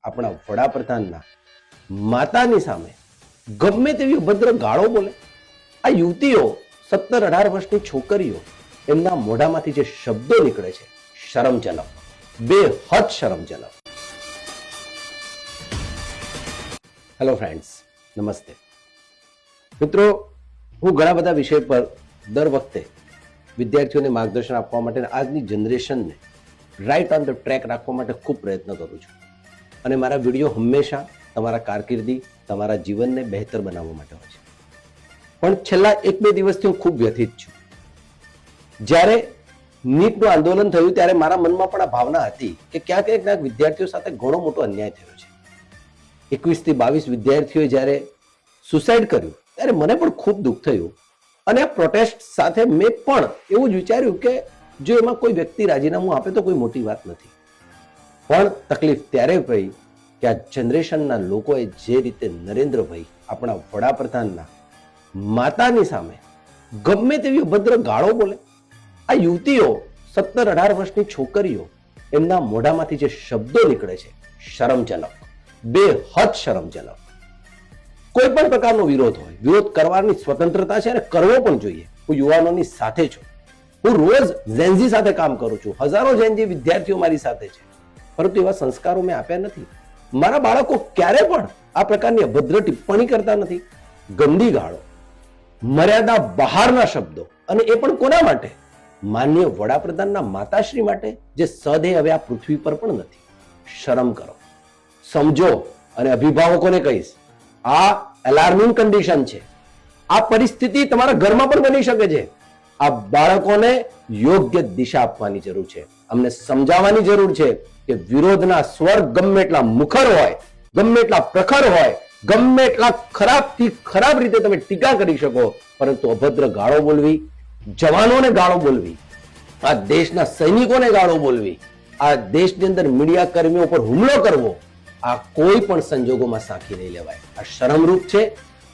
આપણા વડાપ્રધાનના માતાની સામે ગમે તેવી અભદ્ર ગાળો બોલે? આ યુવતીઓ 17-18 વર્ષની છોકરીઓ, એમના મોઢામાંથી જે શબ્દો નીકળે છે, શરમજનક, બેહદ શરમજનક. હેલો ફ્રેન્ડ્સ, નમસ્તે મિત્રો. હું ઘણા બધા વિષય પર દર વખતે વિદ્યાર્થીઓને માર્ગદર્શન આપવા માટે આજની જનરેશનને રાઈટ ઓન ધ ટ્રેક રાખવા માટે ખૂબ પ્રયત્ન કરું છું. અને મારા વિડીયો હંમેશા તમારા કારકિર્દી, તમારા જીવનને બહેતર બનાવવા માટે હોય છે. પણ છેલ્લા 1-2 દિવસથી હું ખૂબ વ્યથિત છું. જ્યારે નીટનું આંદોલન થયું ત્યારે મારા મનમાં પણ આ ભાવના હતી કે ક્યાંક ને ક્યાંક વિદ્યાર્થીઓ સાથે ઘણો મોટો અન્યાય થયો છે. 21 થી 22 વિદ્યાર્થીઓએ જ્યારે સુસાઇડ કર્યું ત્યારે મને પણ ખૂબ દુઃખ થયું. અને આ પ્રોટેસ્ટ સાથે મેં પણ એવું જ વિચાર્યું કે જો એમાં કોઈ વ્યક્તિ રાજીનામું આપે તો કોઈ મોટી વાત નથી. પણ તકલીફ ત્યારે પડી કે આ જનરેશનના લોકોએ જે રીતે નરેન્દ્રભાઈ, આપણા વડાપ્રધાનના માતાની સામે ગમે તેવી અભદ્ર ગાળો બોલે. આ યુવતીઓ, 17-18 વર્ષની છોકરીઓ, એમના મોઢામાંથી જે શબ્દો નીકળે છે, શરમજનક, બેહદ શરમજનક. કોઈ પણ પ્રકારનો વિરોધ હોય, વિરોધ કરવાની સ્વતંત્રતા છે અને કરવો પણ જોઈએ. હું યુવાનોની સાથે છું. હું રોજ ઝેનઝી સાથે કામ કરું છું. હજારો ઝેનઝી વિદ્યાર્થીઓ મારી સાથે છે. પરંતુ એવા સંસ્કારો મેં આપ્યા નથી. મારા બાળકો ક્યારે પણ આ પ્રકારની અભદ્ર ટિપ્પણી કરતા નથી. ગંદી ગાળો, મર્યાદા બહારના શબ્દો, અને એ પણ કોના માટે? માનનીય વડાપ્રધાનના માતાશ્રી માટે, જે સદે હવે આ પૃથ્વી પર પણ નથી. શરમ કરો, સમજો. અને અભિભાવકોને કહીશ, આ એલાર્મિંગ કન્ડિશન છે. આ પરિસ્થિતિ તમારા ઘરમાં પણ બની શકે છે. આ બાળકોને યોગ્ય દિશા આપવાની જરૂર છે. અમને સમજાવવાની જરૂર છે કે વિરોધના સ્વર ગમે એટલા મુખર હોય, ગમે એટલા પ્રખર હોય, ગમે એટલા ખરાબથી ખરાબ રીતે તમે ટીકા કરી શકો, પરંતુ અભદ્ર ગાળો બોલવી, જવાનોને ગાળો બોલવી, આ દેશના સૈનિકોને ગાળો બોલવી, આ દેશની અંદર મીડિયા કર્મીઓ પર હુમલો કરવો, આ કોઈ પણ સંજોગોમાં સાંખી નહીં લેવાય. આ શરમરૂપ છે.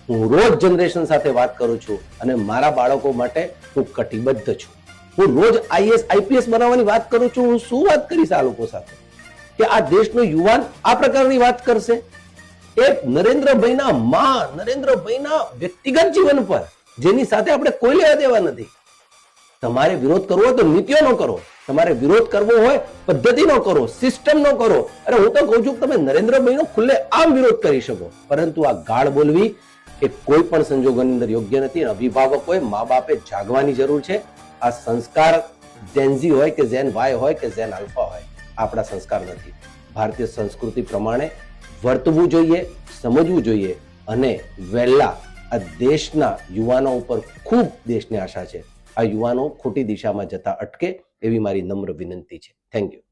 હું રોજ જનરેશન સાથે વાત કરું છું અને મારા બાળકો માટે હું કટિબદ્ધ છું. હું રોજ IAS IPS બનાવવાની વાત કરું છું. હું શું વાત કરીશ આ લોકો સાથે કે આ દેશનો યુવાન આ પ્રકારની વાત કરશે? એક નરેન્દ્રભાઈના માં, નરેન્દ્રભાઈના વ્યક્તિગત જીવન પર, જેની સાથે આપણે કોઈ લેવા દેવા નથી. તમારે વિરોધ કરવો હોય તો નીતિઓનો કરો. તમારે વિરોધ કરવો હોય પદ્ધતિનો કરો, સિસ્ટમનો કરો. અરે હું તો કહું છું કે તમે નરેન્દ્રભાઈનો ખુલ્લે આમ વિરોધ કરી શકો, પરંતુ આ ગાળ બોલવી એ કોઈ પણ સંજોગોની અંદર યોગ્ય નથી. અભિભાવકોએ, મા બાપે જાગવાની જરૂર છે. આ સંસ્કાર ઝેનઝી હોય કે ઝેન વાય હોય કે ઝેન આલ્ફા હોય, આપણા સંસ્કાર નથી. ભારતીય સંસ્કૃતિ પ્રમાણે વર્તવું જોઈએ, સમજવું જોઈએ. અને વહેલા આ દેશના યુવાનો ઉપર ખૂબ દેશની આશા છે. આ યુવાનો ખોટી દિશામાં જતા અટકે એવી મારી નમ્ર વિનંતી છે. Thank you.